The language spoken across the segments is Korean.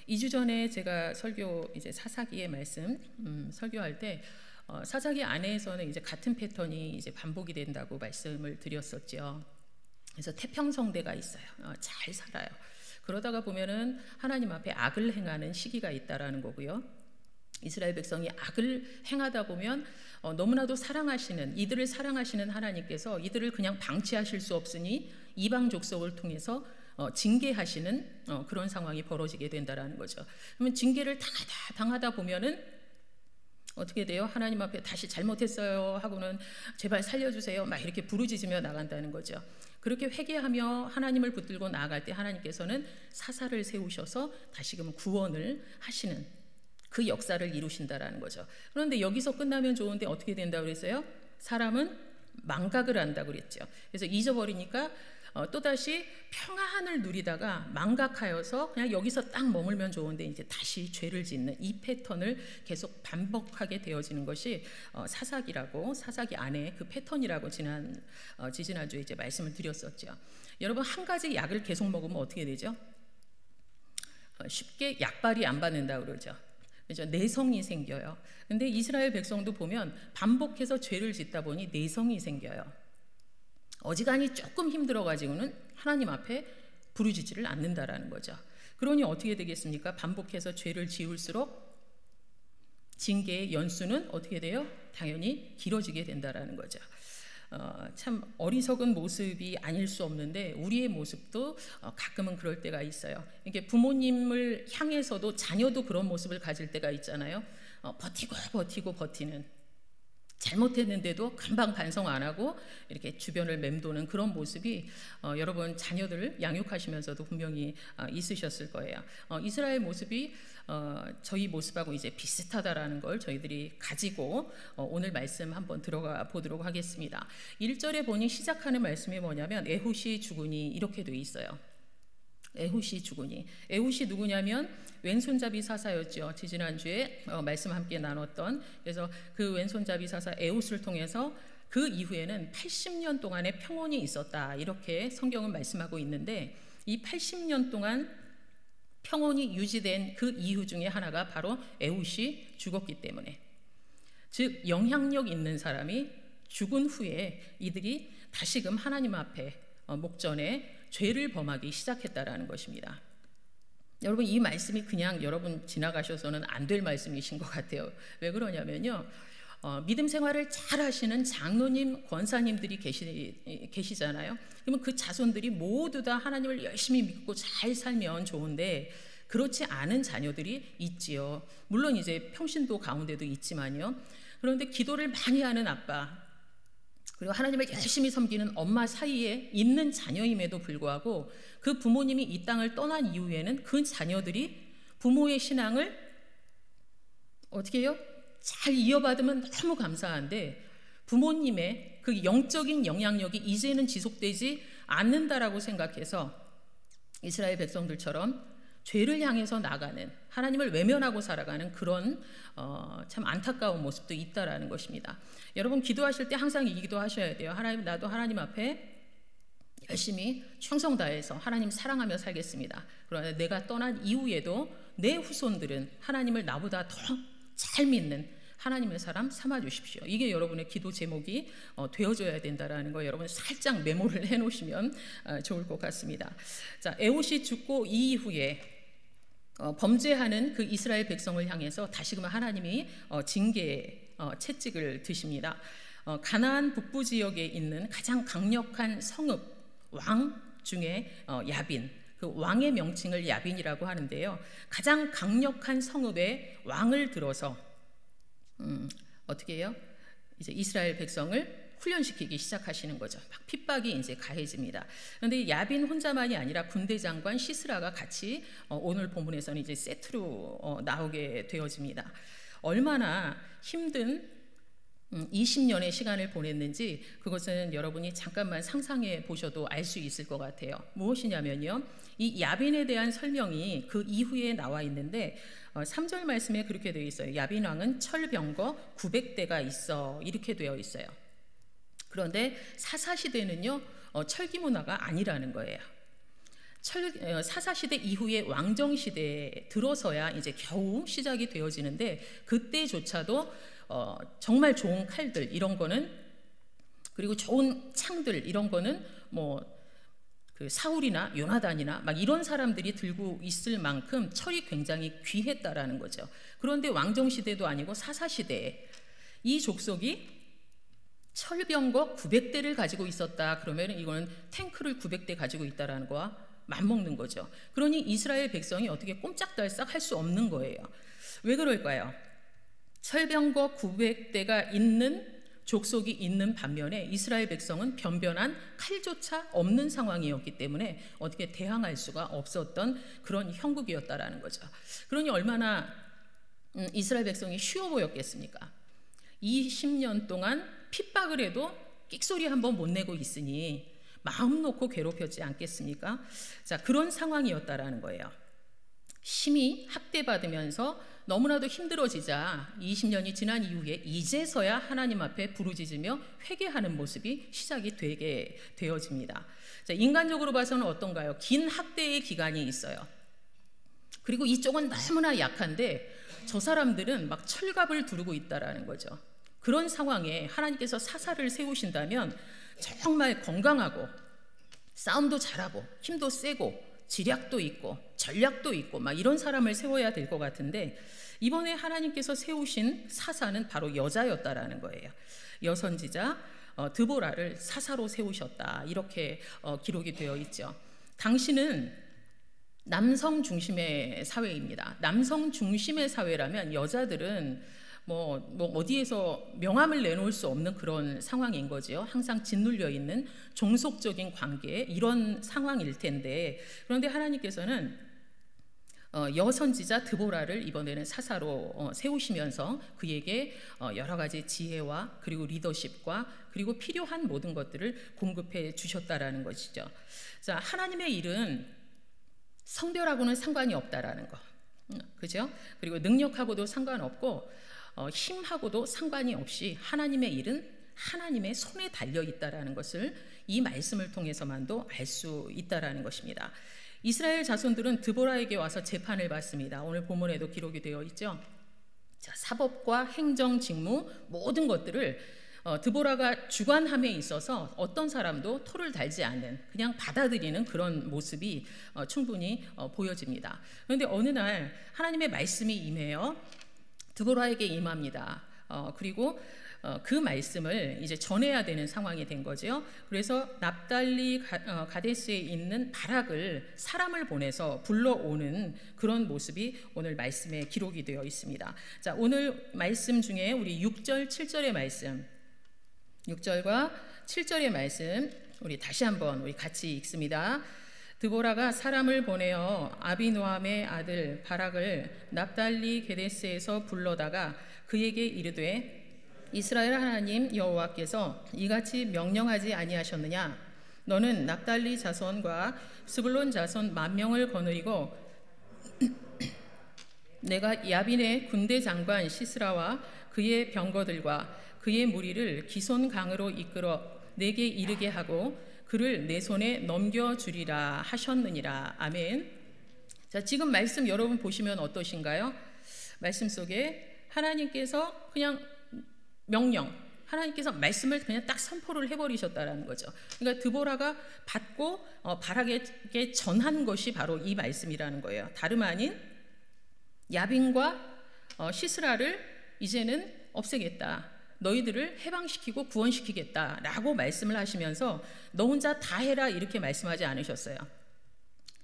2주 전에 제가 설교 이제 사사기의 말씀 설교할 때 사사기 안에서는 이제 같은 패턴이 이제 반복이 된다고 말씀을 드렸었죠. 그래서 태평성대가 있어요. 잘 살아요. 그러다가 보면은 하나님 앞에 악을 행하는 시기가 있다라는 거고요. 이스라엘 백성이 악을 행하다 보면 너무나도 사랑하시는, 이들을 사랑하시는 하나님께서 이들을 그냥 방치하실 수 없으니 이방 족속을 통해서 징계하시는 그런 상황이 벌어지게 된다라는 거죠. 그러면 징계를 당하다 보면은 어떻게 돼요? 하나님 앞에 다시 잘못했어요 하고는 제발 살려주세요 막 이렇게 부르짖으며 나간다는 거죠. 그렇게 회개하며 하나님을 붙들고 나아갈 때 하나님께서는 사사를 세우셔서 다시금 구원을 하시는 그 역사를 이루신다라는 거죠. 그런데 여기서 끝나면 좋은데 어떻게 된다고 그랬어요? 사람은 망각을 한다고 그랬죠. 그래서 잊어버리니까 또다시 평안을 누리다가 망각하여서 그냥 여기서 딱 머물면 좋은데 이제 다시 죄를 짓는 이 패턴을 계속 반복하게 되어지는 것이 사사기라고, 사사기 안에 그 패턴이라고 지지난주에 이제 말씀을 드렸었죠. 여러분, 한 가지 약을 계속 먹으면 어떻게 되죠? 쉽게 약발이 안 받는다고 그러죠. 그렇죠? 내성이 생겨요. 근데 이스라엘 백성도 보면 반복해서 죄를 짓다 보니 내성이 생겨요. 어지간히 조금 힘들어가지고는 하나님 앞에 부르짖지를 않는다라는 거죠. 그러니 어떻게 되겠습니까? 반복해서 죄를 지을수록 징계의 연수는 어떻게 돼요? 당연히 길어지게 된다라는 거죠. 참 어리석은 모습이 아닐 수 없는데 우리의 모습도 가끔은 그럴 때가 있어요. 이게 부모님을 향해서도 자녀도 그런 모습을 가질 때가 있잖아요. 버티고 버티는, 잘못했는데도 금방 반성 안 하고 이렇게 주변을 맴도는 그런 모습이 여러분 자녀들을 양육하시면서도 분명히 있으셨을 거예요. 이스라엘 모습이 저희 모습하고 이제 비슷하다라는 걸 저희들이 가지고 오늘 말씀 한번 들어가 보도록 하겠습니다. 1절에 보니 시작하는 말씀이 뭐냐면 에훗이 죽으니 이렇게 돼 있어요. 에훗이 죽으니. 에훗이 누구냐면 왼손잡이 사사였죠. 지난주에 말씀 함께 나눴던. 그래서 그 왼손잡이 사사 에훗을 통해서 그 이후에는 80년 동안의 평온이 있었다, 이렇게 성경은 말씀하고 있는데, 이 80년 동안 평온이 유지된 그 이유 중에 하나가 바로 에훗이 죽었기 때문에, 즉 영향력 있는 사람이 죽은 후에 이들이 다시금 하나님 앞에 목전에 죄를 범하기 시작했다라는 것입니다. 여러분, 이 말씀이 그냥 여러분 지나가셔서는 안 될 말씀이신 것 같아요. 왜 그러냐면요, 믿음 생활을 잘 하시는 장로님, 권사님들이 계시잖아요. 그러면 그 자손들이 모두 다 하나님을 열심히 믿고 잘 살면 좋은데 그렇지 않은 자녀들이 있지요. 물론 이제 평신도 가운데도 있지만요. 그런데 기도를 많이 하는 아빠, 그리고 하나님을 열심히 섬기는 엄마 사이에 있는 자녀임에도 불구하고 그 부모님이 이 땅을 떠난 이후에는 그 자녀들이 부모의 신앙을 어떻게 해요? 잘 이어받으면 너무 감사한데 부모님의 그 영적인 영향력이 이제는 지속되지 않는다라고 생각해서 이스라엘 백성들처럼 죄를 향해서 나가는, 하나님을 외면하고 살아가는 그런 참 안타까운 모습도 있다라는 것입니다. 여러분, 기도하실 때 항상 이 기도하셔야 돼요. 하나님, 나도 하나님 앞에 열심히 충성 다해서 하나님 사랑하며 살겠습니다. 그러나 내가 떠난 이후에도 내 후손들은 하나님을 나보다 더 잘 믿는 하나님의 사람 삼아 주십시오. 이게 여러분의 기도 제목이 되어줘야 된다라는 거 여러분 살짝 메모를 해놓으시면 좋을 것 같습니다. 자, 에훗이 죽고 이후에 범죄하는 그 이스라엘 백성을 향해서 다시금 하나님이 징계의 채찍을 드십니다. 가나안 북부 지역에 있는 가장 강력한 성읍 왕 중에 야빈, 그 왕의 명칭을 야빈이라고 하는데요, 가장 강력한 성읍의 왕을 들어서 어떻게 해요? 이제 이스라엘 백성을 훈련시키기 시작하시는 거죠. 막 핍박이 이제 가해집니다. 그런데 야빈 혼자만이 아니라 군대 장관 시스라가 같이 오늘 본문에서는 이제 세트로 나오게 되어집니다. 얼마나 힘든 20년의 시간을 보냈는지 그것은 여러분이 잠깐만 상상해 보셔도 알 수 있을 것 같아요. 무엇이냐면요, 이 야빈에 대한 설명이 그 이후에 나와 있는데 3절 말씀에 그렇게 되어 있어요. 야빈 왕은 철병거 900대가 있어, 이렇게 되어 있어요. 그런데 사사시대는요 철기 문화가 아니라는 거예요. 사사시대 이후에 왕정시대에 들어서야 이제 겨우 시작이 되어지는데, 그때조차도 정말 좋은 칼들 이런 거는, 그리고 좋은 창들 이런 거는 그 사울이나 요나단이나 막 이런 사람들이 들고 있을 만큼 철이 굉장히 귀했다라는 거죠. 그런데 왕정시대도 아니고 사사시대에 이 족속이 철병거 900대를 가지고 있었다 그러면 이거는 탱크를 900대 가지고 있다라는 거와 맞먹는 거죠. 그러니 이스라엘 백성이 어떻게 꼼짝달싹 할 수 없는 거예요. 왜 그럴까요? 철병거 900대가 있는 족속이 있는 반면에 이스라엘 백성은 변변한 칼조차 없는 상황이었기 때문에 어떻게 대항할 수가 없었던 그런 형국이었다라는 거죠. 그러니 얼마나 이스라엘 백성이 쉬워 보였겠습니까? 20년 동안 핍박을 해도 끽소리 한번 못 내고 있으니 마음 놓고 괴롭혔지 않겠습니까? 자, 그런 상황이었다라는 거예요. 심히 학대받으면서 너무나도 힘들어지자 20년이 지난 이후에 이제서야 하나님 앞에 부르짖으며 회개하는 모습이 시작이 되게 되어집니다. 자, 인간적으로 봐서는 어떤가요? 긴 학대의 기간이 있어요. 그리고 이쪽은 너무나 약한데 저 사람들은 막 철갑을 두르고 있다라는 거죠. 그런 상황에 하나님께서 사사를 세우신다면 정말 건강하고 싸움도 잘하고 힘도 세고 지략도 있고 전략도 있고 막 이런 사람을 세워야 될 것 같은데, 이번에 하나님께서 세우신 사사는 바로 여자였다라는 거예요. 여선지자 드보라를 사사로 세우셨다, 이렇게 기록이 되어 있죠. 당시는 남성 중심의 사회입니다. 남성 중심의 사회라면 여자들은 어디에서 명함을 내놓을 수 없는 그런 상황인 거죠. 항상 짓눌려 있는 종속적인 관계, 이런 상황일 텐데, 그런데 하나님께서는 여선지자 드보라를 이번에는 사사로 세우시면서 그에게 여러 가지 지혜와 그리고 리더십과 그리고 필요한 모든 것들을 공급해 주셨다라는 것이죠. 자, 하나님의 일은 성별하고는 상관이 없다라는 거, 그죠? 그리고 능력하고도 상관없고 힘하고도 상관이 없이 하나님의 일은 하나님의 손에 달려 있다라는 것을 이 말씀을 통해서만도 알 수 있다라는 것입니다. 이스라엘 자손들은 드보라에게 와서 재판을 받습니다. 오늘 본문에도 기록이 되어 있죠. 자, 사법과 행정 직무 모든 것들을 드보라가 주관함에 있어서 어떤 사람도 토를 달지 않는, 그냥 받아들이는 그런 모습이 충분히 보여집니다. 그런데 어느 날 하나님의 말씀이 임해요. 드보라에게 임합니다. 그리고 그 말씀을 이제 전해야 되는 상황이 된 거죠. 그래서 납달리 가데스에 있는 바락을 사람을 보내서 불러오는 그런 모습이 오늘 말씀에 기록이 되어 있습니다. 자, 오늘 말씀 중에 우리 6절, 7절의 말씀, 6절과 7절의 말씀 우리 다시 한번 우리 같이 읽습니다. 드보라가 사람을 보내어 아비노함의 아들 바락을 납달리 게데스에서 불러다가 그에게 이르되 이스라엘 하나님 여호와께서 이같이 명령하지 아니하셨느냐? 너는 납달리 자손과 스불론 자손 10,000명을 거느리고 내가 야빈의 군대 장관 시스라와 그의 병거들과 그의 무리를 기손 강으로 이끌어 내게 이르게 하고 그를 내 손에 넘겨주리라 하셨느니라. 아멘. 자, 지금 말씀 여러분 보시면 어떠신가요? 말씀 속에 하나님께서 그냥 명령, 하나님께서 말씀을 그냥 딱 선포를 해버리셨다라는 거죠. 그러니까 드보라가 받고 바락에게 전한 것이 바로 이 말씀이라는 거예요. 다름 아닌 야빈과 시스라를 이제는 없애겠다, 너희들을 해방시키고 구원시키겠다라고 말씀을 하시면서 너 혼자 다 해라 이렇게 말씀하지 않으셨어요.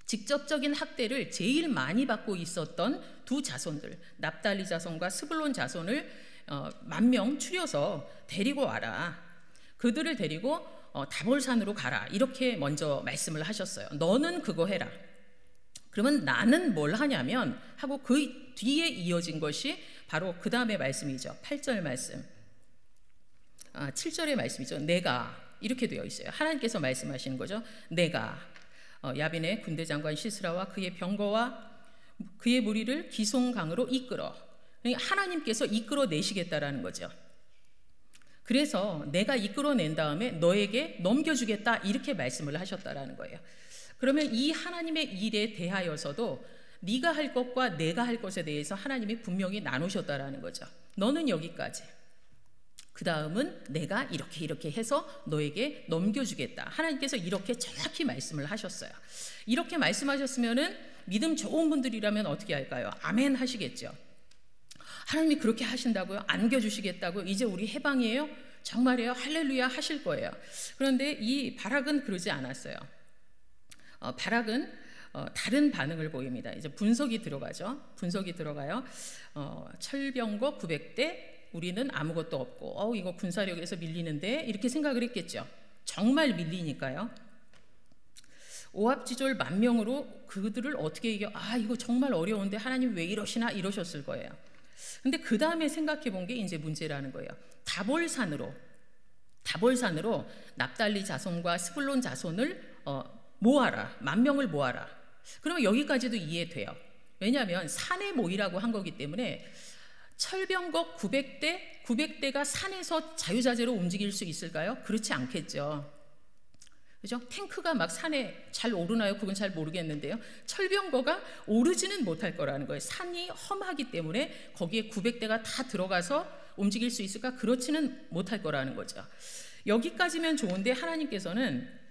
직접적인 학대를 제일 많이 받고 있었던 두 자손들, 납달리 자손과 스불론 자손을 10,000명 추려서 데리고 와라. 그들을 데리고 다볼산으로 가라. 이렇게 먼저 말씀을 하셨어요. 너는 그거 해라. 그러면 나는 뭘 하냐면 하고 그 뒤에 이어진 것이 바로 그 다음의 말씀이죠. 8절 말씀, 7절의 말씀이죠. 내가, 이렇게 되어 있어요. 하나님께서 말씀하시는 거죠. 내가 야빈의 군대 장관 시스라와 그의 병거와 그의 무리를 기송강으로 이끌어, 하나님께서 이끌어내시겠다라는 거죠. 그래서 내가 이끌어낸 다음에 너에게 넘겨주겠다 이렇게 말씀을 하셨다라는 거예요. 그러면 이 하나님의 일에 대하여서도 네가 할 것과 내가 할 것에 대해서 하나님이 분명히 나누셨다라는 거죠. 너는 여기까지, 그 다음은 내가 이렇게 해서 너에게 넘겨주겠다. 하나님께서 이렇게 정확히 말씀을 하셨어요. 이렇게 말씀하셨으면은 믿음 좋은 분들이라면 어떻게 할까요? 아멘 하시겠죠. 하나님이 그렇게 하신다고요? 안겨주시겠다고요? 이제 우리 해방이에요? 정말이에요? 할렐루야 하실 거예요. 그런데 이 바락은 그러지 않았어요. 바락은 다른 반응을 보입니다. 이제 분석이 들어가죠. 분석이 들어가요. 철병거 900대, 우리는 아무것도 없고 이거 군사력에서 밀리는데 이렇게 생각을 했겠죠. 정말 밀리니까요. 오합지졸 10,000명으로 그들을 어떻게 이겨? 이거 정말 어려운데 하나님 왜 이러시나 이러셨을 거예요. 근데 그 다음에 생각해 본 게 이제 문제라는 거예요. 다볼산으로 납달리 자손과 스불론 자손을 모아라. 10,000명을 모아라. 그러면 여기까지도 이해돼요. 왜냐하면 산에 모이라고 한 거기 때문에 철병거 900대가 산에서 자유자재로 움직일 수 있을까요? 그렇지 않겠죠. 그죠? 탱크가 막 산에 잘 오르나요? 그건 잘 모르겠는데요. 철병거가 오르지는 못할 거라는 거예요. 산이 험하기 때문에 거기에 900대가 다 들어가서 움직일 수 있을까? 그렇지는 못할 거라는 거죠. 여기까지면 좋은데 하나님께서는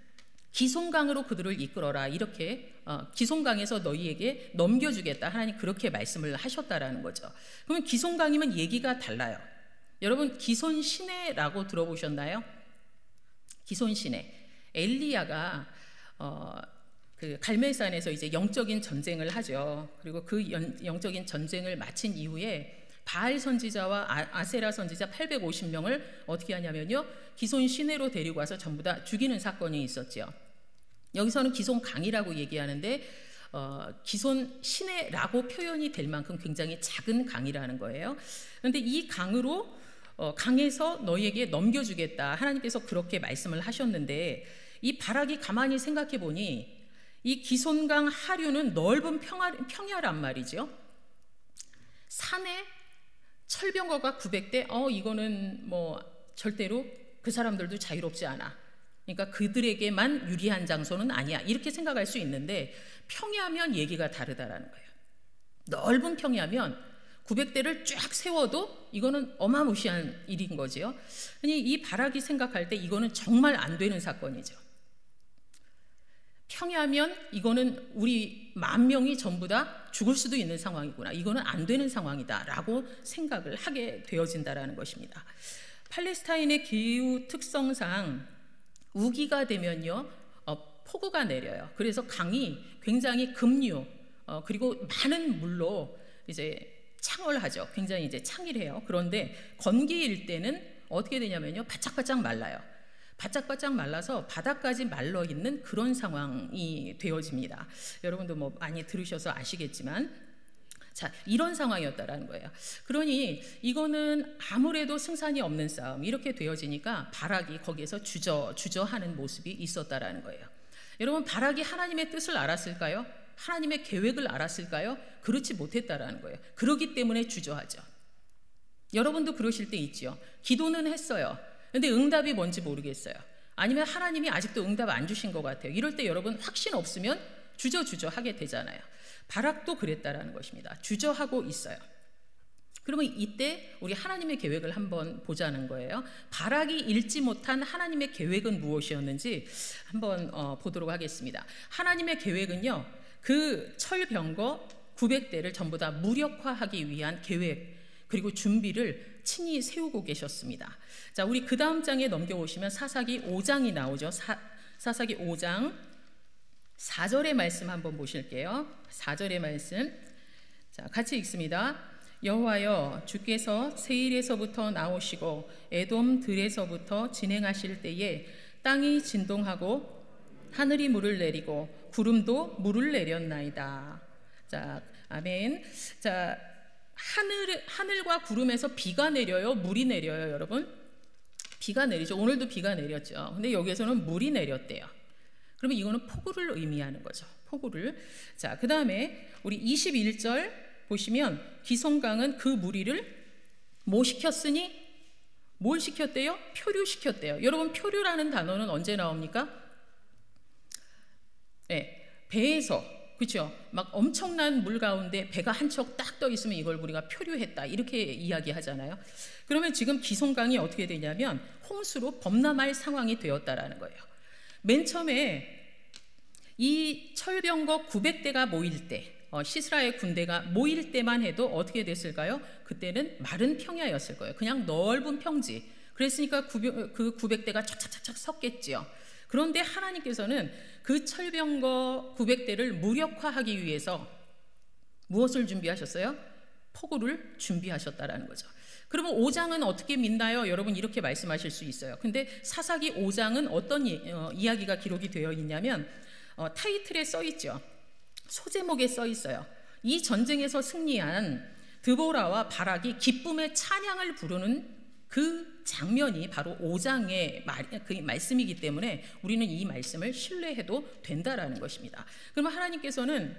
기송강으로 그들을 이끌어라. 이렇게 기송강에서 너희에게 넘겨주겠다. 하나님 그렇게 말씀을 하셨다라는 거죠. 그러면 기송강이면 얘기가 달라요. 여러분 기손시내라고 들어보셨나요? 기손시내. 엘리야가 그 갈멜산에서 이제 영적인 전쟁을 하죠. 그리고 그 영적인 전쟁을 마친 이후에 바알 선지자와 아세라 선지자 850명을 어떻게 하냐면요, 기손 시내로 데리고 와서 전부 다 죽이는 사건이 있었죠. 여기서는 기손 강이라고 얘기하는데 기손 시내라고 표현이 될 만큼 굉장히 작은 강이라는 거예요. 그런데 이 강으로 강에서 너희에게 넘겨주겠다. 하나님께서 그렇게 말씀을 하셨는데 이 바락이 가만히 생각해 보니 이 기손강 하류는 넓은 평야란 말이죠. 산에 철병거가 900대, 이거는 뭐 절대로 그 사람들도 자유롭지 않아. 그러니까 그들에게만 유리한 장소는 아니야. 이렇게 생각할 수 있는데 평야면 얘기가 다르다라는 거예요. 넓은 평야면 900대를 쫙 세워도 이거는 어마무시한 일인 거죠. 아니 이 바락이 생각할 때 이거는 정말 안 되는 사건이죠. 평야면 이거는 우리 10,000명이 전부 다 죽을 수도 있는 상황이구나. 이거는 안 되는 상황이다라고 생각을 하게 되어진다라는 것입니다. 팔레스타인의 기후 특성상 우기가 되면요 폭우가 내려요. 그래서 강이 굉장히 급류 그리고 많은 물로 이제 창월하죠. 굉장히 이제 창일해요. 그런데 건기일 때는 어떻게 되냐면요 바짝바짝 말라요. 바짝바짝 말라서 바닥까지 말라 있는 그런 상황이 되어집니다. 여러분도 뭐 많이 들으셔서 아시겠지만, 자 이런 상황이었다라는 거예요. 그러니 이거는 아무래도 승산이 없는 싸움 이렇게 되어지니까 바락이 거기에서 주저하는 모습이 있었다라는 거예요. 여러분 바락이 하나님의 뜻을 알았을까요? 하나님의 계획을 알았을까요? 그렇지 못했다라는 거예요. 그러기 때문에 주저하죠. 여러분도 그러실 때 있지요. 기도는 했어요. 근데 응답이 뭔지 모르겠어요. 아니면 하나님이 아직도 응답 안 주신 것 같아요. 이럴 때 여러분 확신 없으면 주저하게 되잖아요. 바락도 그랬다라는 것입니다. 주저하고 있어요. 그러면 이때 우리 하나님의 계획을 한번 보자는 거예요. 바락이 읽지 못한 하나님의 계획은 무엇이었는지 한번 보도록 하겠습니다. 하나님의 계획은요, 그 철병거 900대를 전부 다 무력화하기 위한 계획 그리고 준비를 친히 세우고 계셨습니다. 자, 우리 그 다음 장에 넘겨보시면 사사기 5장이 나오죠. 사사기 5장 4절의 말씀 한번 보실게요. 4절의 말씀. 자, 같이 읽습니다. 여호와여, 주께서 세일에서부터 나오시고 에돔 들에서부터 진행하실 때에 땅이 진동하고 하늘이 물을 내리고 구름도 물을 내렸나이다. 자, 아멘. 자, 하늘과 구름에서 비가 내려요, 물이 내려요, 여러분? 비가 내리죠. 오늘도 비가 내렸죠. 근데 여기에서는 물이 내렸대요. 그러면 이거는 폭우를 의미하는 거죠. 폭우를. 자, 그 다음에 우리 21절 보시면 기송강은 그 무리를 뭐 시켰으니? 뭘 시켰대요? 표류시켰대요. 여러분 표류라는 단어는 언제 나옵니까? 네, 배에서, 그렇죠? 막 엄청난 물 가운데 배가 한 척 딱 떠 있으면 이걸 우리가 표류했다 이렇게 이야기하잖아요. 그러면 지금 기송강이 어떻게 되냐면 홍수로 범람할 상황이 되었다라는 거예요. 맨 처음에 이 철병거 900대가 모일 때, 시스라의 군대가 모일 때만 해도 어떻게 됐을까요? 그때는 마른 평야였을 거예요. 그냥 넓은 평지. 그랬으니까 그 900대가 착착착착 섰겠지요. 그런데 하나님께서는 그 철병거 900대를 무력화하기 위해서 무엇을 준비하셨어요? 포구를 준비하셨다라는 거죠. 그러면 5장은 어떻게 믿나요? 여러분 이렇게 말씀하실 수 있어요. 근데 사사기 5장은 어떤 이야기가 기록이 되어 있냐면 타이틀에 써 있죠. 소제목에 써 있어요. 이 전쟁에서 승리한 드보라와 바락이 기쁨의 찬양을 부르는 그 장면이 바로 5장의 그 말씀이기 때문에 우리는 이 말씀을 신뢰해도 된다라는 것입니다. 그러면 하나님께서는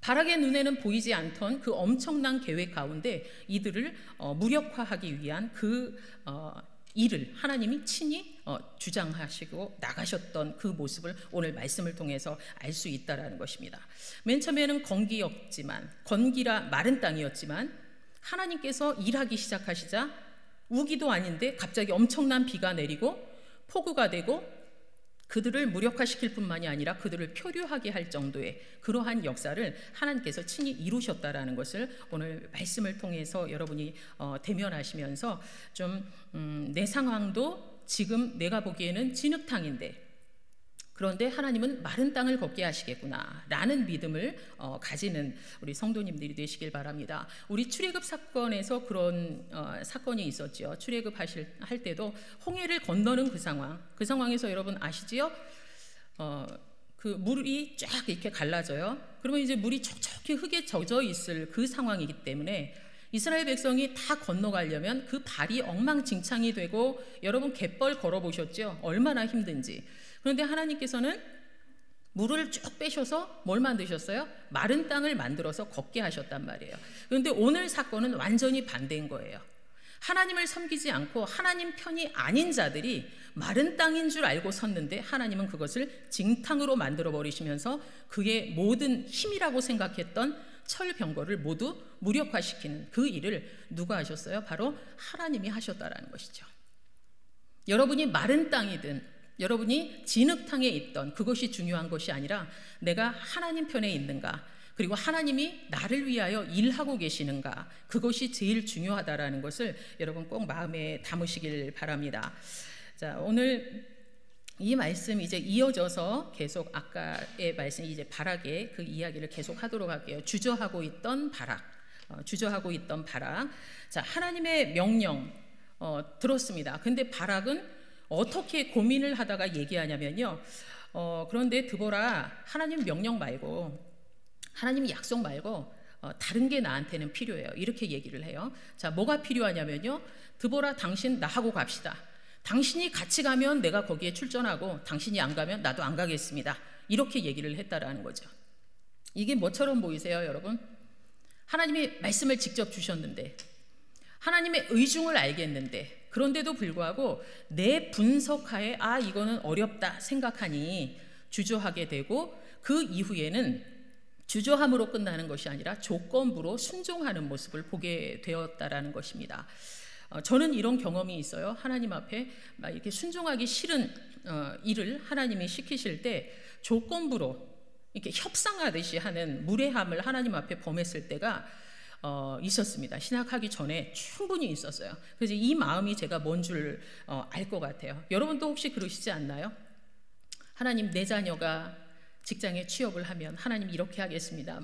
바락의 눈에는 보이지 않던 그 엄청난 계획 가운데 이들을 무력화하기 위한 그 일을 하나님이 친히 주장하시고 나가셨던 그 모습을 오늘 말씀을 통해서 알 수 있다라는 것입니다. 맨 처음에는 건기라 마른 땅이었지만 하나님께서 일하기 시작하시자 우기도 아닌데 갑자기 엄청난 비가 내리고 폭우가 되고 그들을 무력화시킬 뿐만이 아니라 그들을 표류하게 할 정도의 그러한 역사를 하나님께서 친히 이루셨다라는 것을 오늘 말씀을 통해서 여러분이 대면하시면서 좀 내 상황도 지금 내가 보기에는 진흙탕인데 그런데 하나님은 마른 땅을 걷게 하시겠구나 라는 믿음을 가지는 우리 성도님들이 되시길 바랍니다. 우리 출애굽 사건에서 그런 사건이 있었죠. 출애굽할 때도 홍해를 건너는 그 상황에서 여러분 아시지요? 그 물이 쫙 이렇게 갈라져요. 그러면 이제 물이 촉촉히 흙에 젖어 있을 그 상황이기 때문에 이스라엘 백성이 다 건너가려면 그 발이 엉망진창이 되고 여러분 갯벌 걸어보셨죠? 얼마나 힘든지. 그런데 하나님께서는 물을 쭉 빼셔서 뭘 만드셨어요? 마른 땅을 만들어서 걷게 하셨단 말이에요. 그런데 오늘 사건은 완전히 반대인 거예요. 하나님을 섬기지 않고 하나님 편이 아닌 자들이 마른 땅인 줄 알고 섰는데 하나님은 그것을 징탕으로 만들어 버리시면서 그의 모든 힘이라고 생각했던 철병거를 모두 무력화시키는 그 일을 누가 하셨어요? 바로 하나님이 하셨다라는 것이죠. 여러분이 마른 땅이든 여러분이 진흙탕에 있던 그것이 중요한 것이 아니라 내가 하나님 편에 있는가, 그리고 하나님이 나를 위하여 일하고 계시는가, 그것이 제일 중요하다라는 것을 여러분 꼭 마음에 담으시길 바랍니다. 자, 오늘 이 말씀 이제 이어져서 계속 아까의 말씀 이제 바락의 그 이야기를 계속 하도록 할게요. 주저하고 있던 바락. 자, 하나님의 명령 들었습니다. 근데 바락은 어떻게 고민을 하다가 얘기하냐면요. 그런데 드보라, 하나님 명령 말고 하나님 약속 말고 다른 게 나한테는 필요해요. 이렇게 얘기를 해요. 자, 뭐가 필요하냐면요. 드보라, 당신 나하고 갑시다. 당신이 같이 가면 내가 거기에 출전하고 당신이 안 가면 나도 안 가겠습니다. 이렇게 얘기를 했다라는 거죠. 이게 뭐처럼 보이세요, 여러분? 하나님이 말씀을 직접 주셨는데 하나님의 의중을 알겠는데 그런데도 불구하고 내 분석하에 이거는 어렵다 생각하니 주저하게 되고 그 이후에는 주저함으로 끝나는 것이 아니라 조건부로 순종하는 모습을 보게 되었다라는 것입니다. 저는 이런 경험이 있어요. 하나님 앞에 막 이렇게 순종하기 싫은 일을 하나님이 시키실 때 조건부로 이렇게 협상하듯이 하는 무례함을 하나님 앞에 범했을 때가 있었습니다. 신학하기 전에 충분히 있었어요. 그래서 이 마음이 제가 뭔 줄 알 것 같아요. 여러분도 혹시 그러시지 않나요? 하나님, 내 자녀가 직장에 취업을 하면 하나님 이렇게 하겠습니다.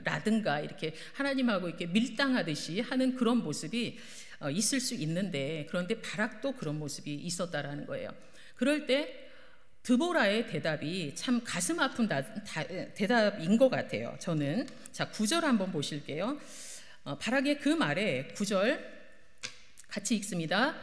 라든가 이렇게 하나님하고 이렇게 밀당하듯이 하는 그런 모습이 있을 수 있는데, 그런데 바락도 그런 모습이 있었다라는 거예요. 그럴 때 드보라의 대답이 참 가슴 아픈 대답인 것 같아요. 저는. 자, 9절 한번 보실게요. 바락의 그 말에 9절 같이 읽습니다.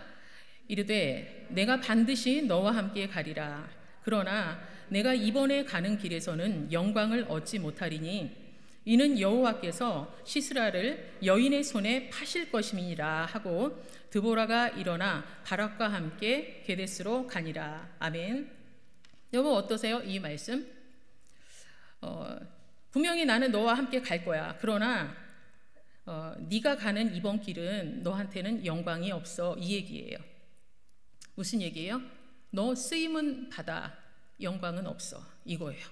이르되 내가 반드시 너와 함께 가리라. 그러나 내가 이번에 가는 길에서는 영광을 얻지 못하리니 이는 여호와께서 시스라를 여인의 손에 파실 것임이니라 하고 드보라가 일어나 바락과 함께 게데스로 가니라. 아멘. 여러분 어떠세요? 이 말씀? 분명히 나는 너와 함께 갈 거야. 그러나 네가 가는 이번 길은 너한테는 영광이 없어. 이 얘기예요. 무슨 얘기예요? 너 쓰임은 받아. 영광은 없어. 이거예요.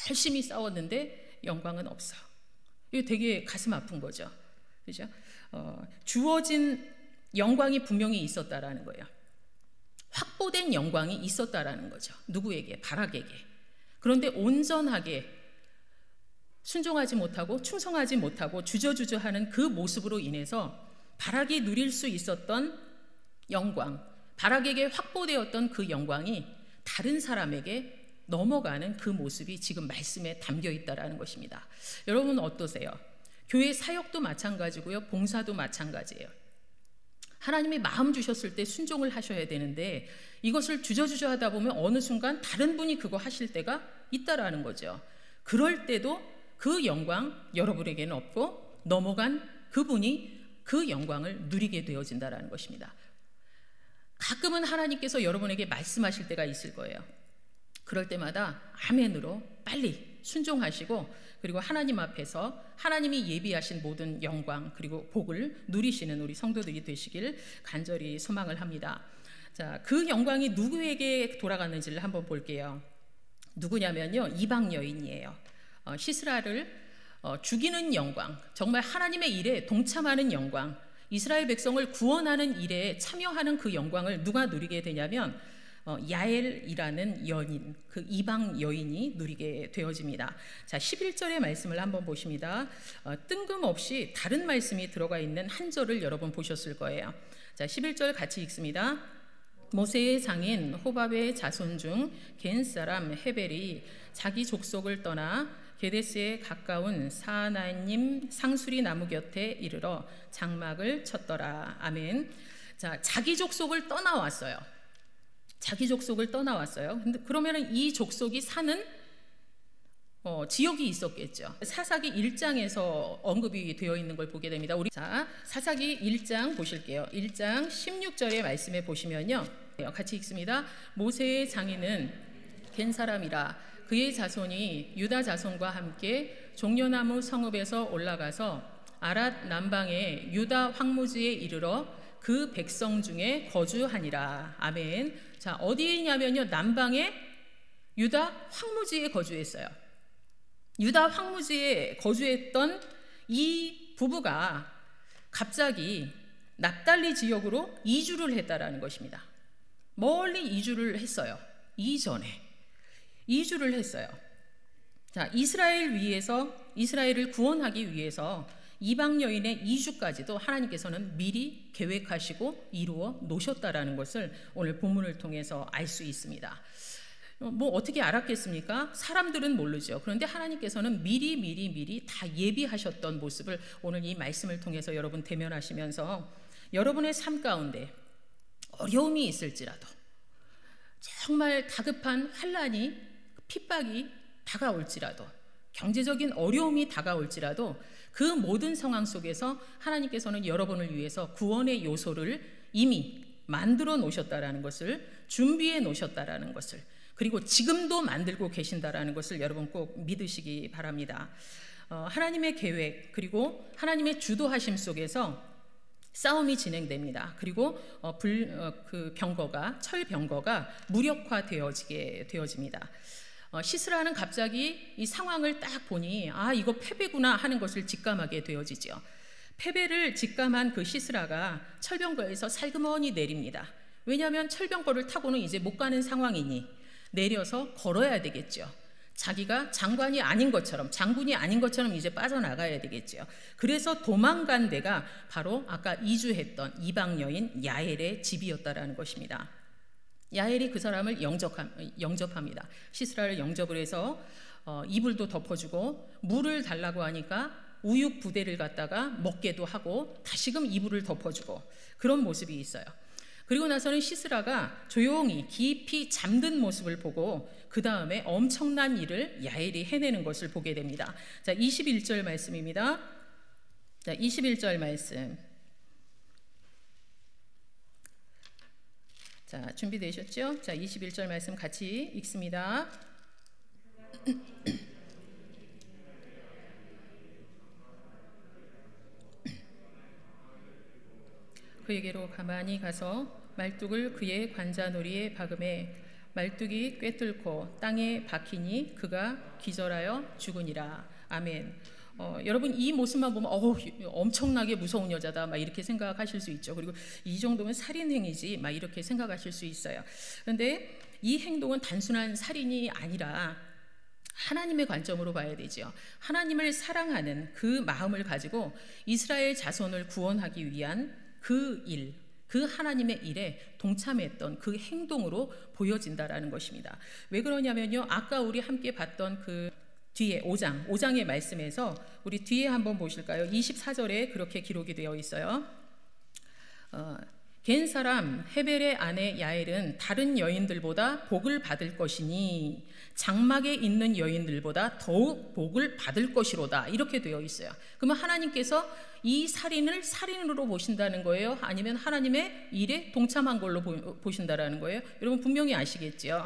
열심히 싸웠는데 영광은 없어. 이거 되게 가슴 아픈 거죠. 그죠? 주어진 영광이 분명히 있었다라는 거예요. 확보된 영광이 있었다라는 거죠. 누구에게? 바락에게. 그런데 온전하게 순종하지 못하고 충성하지 못하고 주저주저하는 그 모습으로 인해서 바락이 누릴 수 있었던 영광, 바락에게 확보되었던 그 영광이 다른 사람에게 넘어가는 그 모습이 지금 말씀에 담겨 있다라는 것입니다. 여러분 어떠세요? 교회 사역도 마찬가지고요, 봉사도 마찬가지예요. 하나님이 마음 주셨을 때 순종을 하셔야 되는데 이것을 주저주저 하다 보면 어느 순간 다른 분이 그거 하실 때가 있다라는 거죠. 그럴 때도 그 영광 여러분에게는 없고 넘어간 그분이 그 영광을 누리게 되어진다라는 것입니다. 가끔은 하나님께서 여러분에게 말씀하실 때가 있을 거예요. 그럴 때마다 아멘으로 빨리 순종하시고 그리고 하나님 앞에서 하나님이 예비하신 모든 영광 그리고 복을 누리시는 우리 성도들이 되시길 간절히 소망을 합니다. 자, 그 영광이 누구에게 돌아갔는지를 한번 볼게요. 누구냐면요, 이방 여인이에요. 시스라를 죽이는 영광, 정말 하나님의 일에 동참하는 영광, 이스라엘 백성을 구원하는 일에 참여하는 그 영광을 누가 누리게 되냐면 야엘이라는 여인, 그 이방 여인이 누리게 되어집니다. 자, 11절의 말씀을 한번 보십니다. 뜬금없이 다른 말씀이 들어가 있는 한 절을 여러분 보셨을 거예요. 자, 11절 같이 읽습니다. 모세의 장인 호밥의 자손 중 겐 사람 헤벨이 자기 족속을 떠나 게데스에 가까운 사하나임 상수리 나무 곁에 이르러 장막을 쳤더라. 아멘. 자, 자기 족속을 떠나왔어요. 자기 족속을 떠나왔어요. 근데 그러면은 이 족속이 사는 지역이 있었겠죠. 사사기 1장에서 언급이 되어 있는 걸 보게 됩니다. 우리 자, 사사기 1장 보실게요. 1장 16절의 말씀에 보시면요, 같이 읽습니다. 모세의 장인은 겐 사람이라 그의 자손이 유다 자손과 함께 종려나무 성읍에서 올라가서 아랏 남방의 유다 황무지에 이르러 그 백성 중에 거주하니라. 아멘. 자, 어디에 있냐면요, 남방의 유다 황무지에 거주했어요. 유다 황무지에 거주했던 이 부부가 갑자기 납달리 지역으로 이주를 했다라는 것입니다. 멀리 이주를 했어요. 이전에 이주를 했어요. 자, 이스라엘을 구원하기 위해서 이방 여인의 이주까지도 하나님께서는 미리 계획하시고 이루어 놓으셨다라는 것을 오늘 본문을 통해서 알 수 있습니다. 뭐 어떻게 알았겠습니까? 사람들은 모르죠. 그런데 하나님께서는 미리 다 예비하셨던 모습을 오늘 이 말씀을 통해서 여러분 대면하시면서 여러분의 삶 가운데 어려움이 있을지라도, 정말 다급한 환난이, 핍박이 다가올지라도, 경제적인 어려움이 다가올지라도 그 모든 상황 속에서 하나님께서는 여러분을 위해서 구원의 요소를 이미 만들어 놓으셨다라는 것을, 준비해 놓으셨다라는 것을, 그리고 지금도 만들고 계신다라는 것을 여러분 꼭 믿으시기 바랍니다. 하나님의 계획 그리고 하나님의 주도하심 속에서 싸움이 진행됩니다. 그리고 철 병거가 무력화되어지게 되어집니다. 시스라는 갑자기 이 상황을 딱 보니 이거 패배구나 하는 것을 직감하게 되어지죠. 패배를 직감한 그 시스라가 철병거에서 살그머니 내립니다. 왜냐하면 철병거를 타고는 이제 못 가는 상황이니 내려서 걸어야 되겠죠. 자기가 장군이 아닌 것처럼 이제 빠져나가야 되겠죠. 그래서 도망간 데가 바로 아까 이주했던 이방 여인 야엘의 집이었다라는 것입니다. 야엘이 그 사람을 영접합니다. 시스라를 영접을 해서 이불도 덮어주고 물을 달라고 하니까 우육 부대를 갖다가 먹게도 하고 다시금 이불을 덮어주고 그런 모습이 있어요. 그리고 나서는 시스라가 조용히 깊이 잠든 모습을 보고 그 다음에 엄청난 일을 야엘이 해내는 것을 보게 됩니다. 자, 21절 말씀입니다. 자, 21절 말씀. 자, 준비되셨죠? 자, 21절 말씀 같이 읽습니다. 그에게로 가만히 가서 말뚝을 그의 관자놀이에 박음에 말뚝이 꿰뚫고 땅에 박히니 그가 기절하여 죽으니라. 아멘. 여러분 이 모습만 보면 엄청나게 무서운 여자다 막 이렇게 생각하실 수 있죠. 그리고 이 정도면 살인행위지 막 이렇게 생각하실 수 있어요. 그런데 이 행동은 단순한 살인이 아니라 하나님의 관점으로 봐야 되죠. 하나님을 사랑하는 그 마음을 가지고 이스라엘 자손을 구원하기 위한 그 일, 그 하나님의 일에 동참했던 그 행동으로 보여진다라는 것입니다. 왜 그러냐면요, 아까 우리 함께 봤던 그 뒤에 5장의 말씀에서 우리 뒤에 한번 보실까요? 24절에 그렇게 기록이 되어 있어요. 겐 사람 헤벨의 아내 야엘은 다른 여인들보다 복을 받을 것이니 장막에 있는 여인들보다 더욱 복을 받을 것이로다. 이렇게 되어 있어요. 그러면 하나님께서 이 살인을 살인으로 보신다는 거예요? 아니면 하나님의 일에 동참한 걸로 보신다라는 거예요? 여러분 분명히 아시겠죠?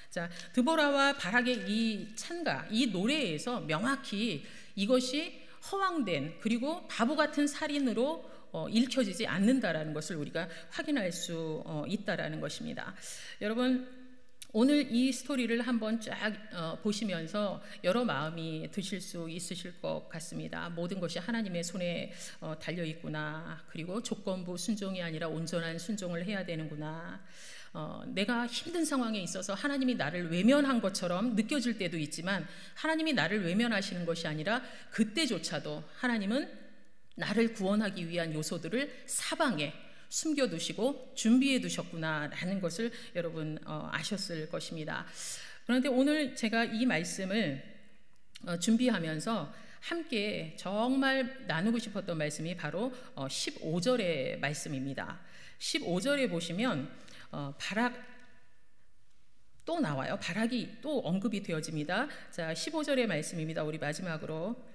자, 드보라와 바락의 이 찬가, 이 노래에서 명확히 이것이 허황된 그리고 바보 같은 살인으로 읽혀지지 않는다라는 것을 우리가 확인할 수 있다라는 것입니다. 여러분 오늘 이 스토리를 한번 쫙 보시면서 여러 마음이 드실 수 있으실 것 같습니다. 모든 것이 하나님의 손에 달려 있구나. 그리고 조건부 순종이 아니라 온전한 순종을 해야 되는구나. 내가 힘든 상황에 있어서 하나님이 나를 외면한 것처럼 느껴질 때도 있지만 하나님이 나를 외면하시는 것이 아니라 그때조차도 하나님은 나를 구원하기 위한 요소들을 사방에 숨겨두시고 준비해 두셨구나라는 것을 여러분 아셨을 것입니다. 그런데 오늘 제가 이 말씀을 준비하면서 함께 정말 나누고 싶었던 말씀이 바로 15절의 말씀입니다. 15절에 보시면 바락 또 나와요. 바락이 또 언급이 되어집니다. 자, 15절의 말씀입니다. 우리 마지막으로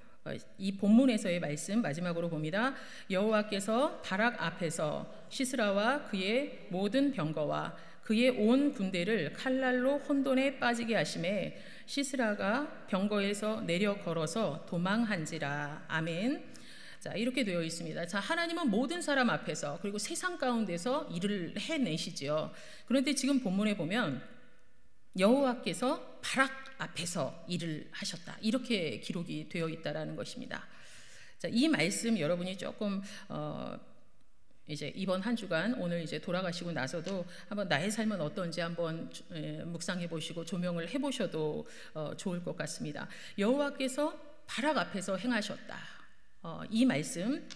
이 본문에서의 말씀 마지막으로 봅니다. 여호와께서 바락 앞에서 시스라와 그의 모든 병거와 그의 온 군대를 칼날로 혼돈에 빠지게 하심에 시스라가 병거에서 내려 걸어서 도망한지라. 아멘. 자, 이렇게 되어 있습니다. 자, 하나님은 모든 사람 앞에서 그리고 세상 가운데서 일을 해내시지요. 그런데 지금 본문에 보면 여호와께서 바락 앞에서 일을 하셨다. 이렇게 기록이 되어 있다라는 것입니다. 자, 이 말씀 여러분이 조금 이제 이번 한 주간 오늘 이제 돌아가시고 나서도 한번 나의 삶은 어떤지 한번 묵상해 보시고 조명을 해 보셔도 좋을 것 같습니다. 여호와께서 바락 앞에서 행하셨다. 이 말씀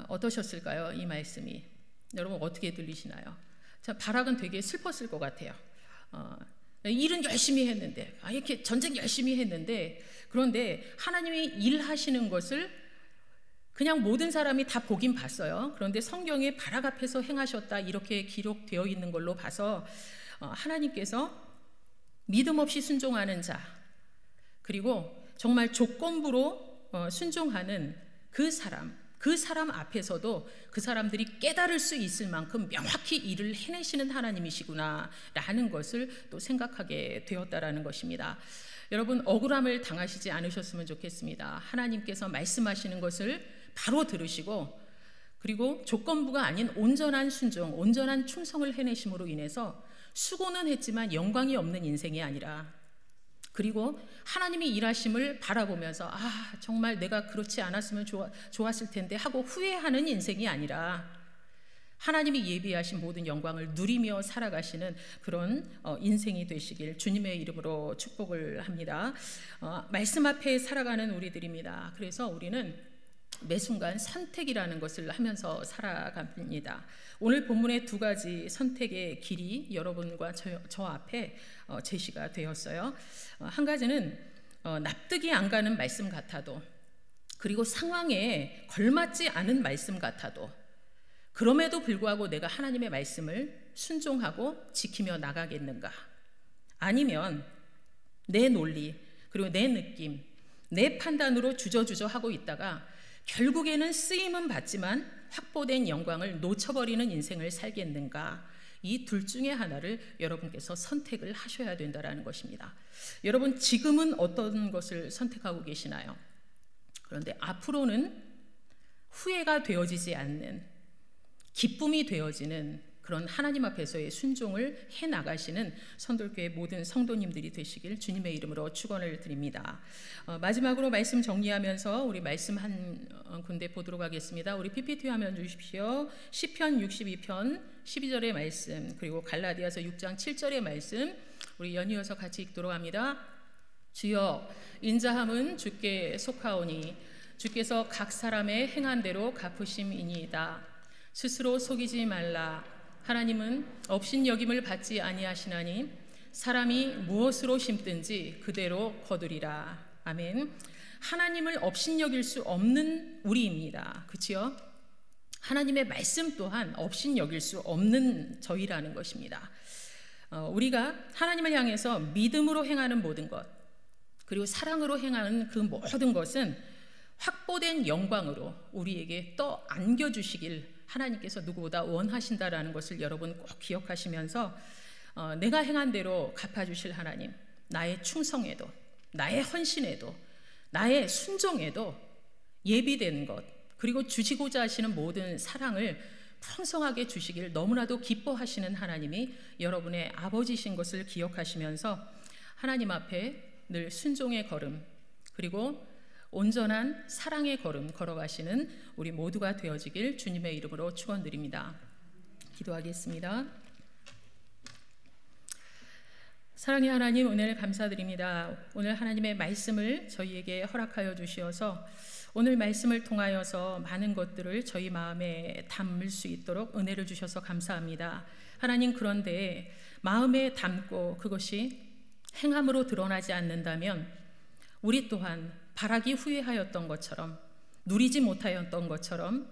어떠셨을까요? 이 말씀이 여러분 어떻게 들리시나요? 자, 바락은 되게 슬펐을 것 같아요. 일은 열심히 했는데 이렇게 전쟁 열심히 했는데 그런데 하나님이 일하시는 것을 그냥 모든 사람이 다 보긴 봤어요. 그런데 성경에 바락 앞에서 행하셨다 이렇게 기록되어 있는 걸로 봐서 하나님께서 믿음 없이 순종하는 자 그리고 정말 조건부로 순종하는 그 사람 앞에서도 그 사람들이 깨달을 수 있을 만큼 명확히 일을 해내시는 하나님이시구나 라는 것을 또 생각하게 되었다라는 것입니다. 여러분 억울함을 당하시지 않으셨으면 좋겠습니다. 하나님께서 말씀하시는 것을 바로 들으시고 그리고 조건부가 아닌 온전한 순종, 온전한 충성을 해내심으로 인해서 수고는 했지만 영광이 없는 인생이 아니라 그리고 하나님이 일하심을 바라보면서 정말 내가 그렇지 않았으면 좋았을 텐데 하고 후회하는 인생이 아니라 하나님이 예비하신 모든 영광을 누리며 살아가시는 그런 인생이 되시길 주님의 이름으로 축복을 합니다. 말씀 앞에 살아가는 우리들입니다. 그래서 우리는 매 순간 선택이라는 것을 하면서 살아갑니다. 오늘 본문의 두 가지 선택의 길이 여러분과 저 앞에 제시가 되었어요. 한 가지는 납득이 안 가는 말씀 같아도 그리고 상황에 걸맞지 않은 말씀 같아도 그럼에도 불구하고 내가 하나님의 말씀을 순종하고 지키며 나가겠는가? 아니면 내 논리 그리고 내 느낌, 내 판단으로 주저주저 하고 있다가 결국에는 쓰임은 받지만 확보된 영광을 놓쳐버리는 인생을 살겠는가? 이 둘 중에 하나를 여러분께서 선택을 하셔야 된다는 것입니다. 여러분 지금은 어떤 것을 선택하고 계시나요? 그런데 앞으로는 후회가 되어지지 않는 기쁨이 되어지는 그런 하나님 앞에서의 순종을 해 나가시는 선돌교회 모든 성도님들이 되시길 주님의 이름으로 축원을 드립니다. 마지막으로 말씀 정리하면서 우리 말씀 한 군데 보도록 하겠습니다. 우리 PPT 화면 주십시오. 시편 62편 12절의 말씀, 그리고 갈라디아서 6장 7절의 말씀 우리 연이어서 같이 읽도록 합니다. 주여, 인자함은 주께 속하오니 주께서 각 사람의 행한 대로 갚으심이니이다. 스스로 속이지 말라. 하나님은 업신여김을 받지 아니하시나니 사람이 무엇으로 심든지 그대로 거두리라. 아멘. 하나님을 업신여길 수 없는 우리입니다. 그렇지요? 하나님의 말씀 또한 업신여길 수 없는 저희라는 것입니다. 우리가 하나님을 향해서 믿음으로 행하는 모든 것, 그리고 사랑으로 행하는 그 모든 것은 확보된 영광으로 우리에게 떠 안겨주시길 하나님께서 누구보다 원하신다라는 것을 여러분 꼭 기억하시면서 내가 행한 대로 갚아주실 하나님, 나의 충성에도, 나의 헌신에도, 나의 순종에도 예비된 것, 그리고 주시고자 하시는 모든 사랑을 풍성하게 주시길 너무나도 기뻐하시는 하나님이 여러분의 아버지신 것을 기억하시면서 하나님 앞에 늘 순종의 걸음, 그리고 온전한 사랑의 걸음 걸어가시는 우리 모두가 되어지길 주님의 이름으로 축원드립니다. 기도하겠습니다. 사랑의 하나님, 오늘 감사드립니다. 오늘 하나님의 말씀을 저희에게 허락하여 주시어서 오늘 말씀을 통하여서 많은 것들을 저희 마음에 담을 수 있도록 은혜를 주셔서 감사합니다. 하나님, 그런데 마음에 담고 그것이 행함으로 드러나지 않는다면 우리 또한 바라기 후회하였던 것처럼, 누리지 못하였던 것처럼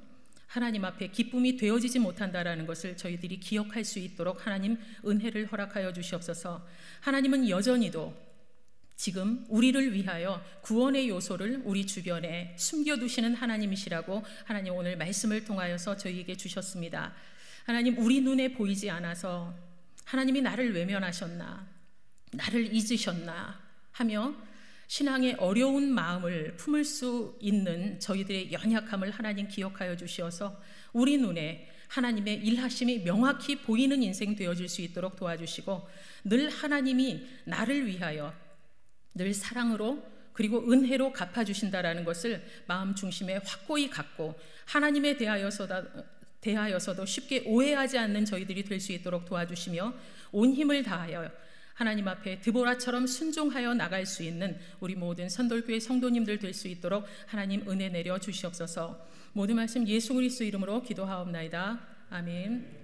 하나님 앞에 기쁨이 되어지지 못한다라는 것을 저희들이 기억할 수 있도록 하나님 은혜를 허락하여 주시옵소서. 하나님은 여전히도 지금 우리를 위하여 구원의 요소를 우리 주변에 숨겨두시는 하나님이시라고 하나님 오늘 말씀을 통하여서 저희에게 주셨습니다. 하나님, 우리 눈에 보이지 않아서 하나님이 나를 외면하셨나, 나를 잊으셨나 하며 신앙의 어려운 마음을 품을 수 있는 저희들의 연약함을 하나님 기억하여 주시어서 우리 눈에 하나님의 일하심이 명확히 보이는 인생 되어질 수 있도록 도와주시고, 늘 하나님이 나를 위하여 늘 사랑으로 그리고 은혜로 갚아주신다라는 것을 마음 중심에 확고히 갖고 하나님에 대하여서도 쉽게 오해하지 않는 저희들이 될 수 있도록 도와주시며, 온 힘을 다하여 하나님 앞에 드보라처럼 순종하여 나갈 수 있는 우리 모든 선돌교회 성도님들 될 수 있도록 하나님 은혜 내려 주시옵소서. 모든 말씀 예수 그리스도 이름으로 기도하옵나이다. 아멘.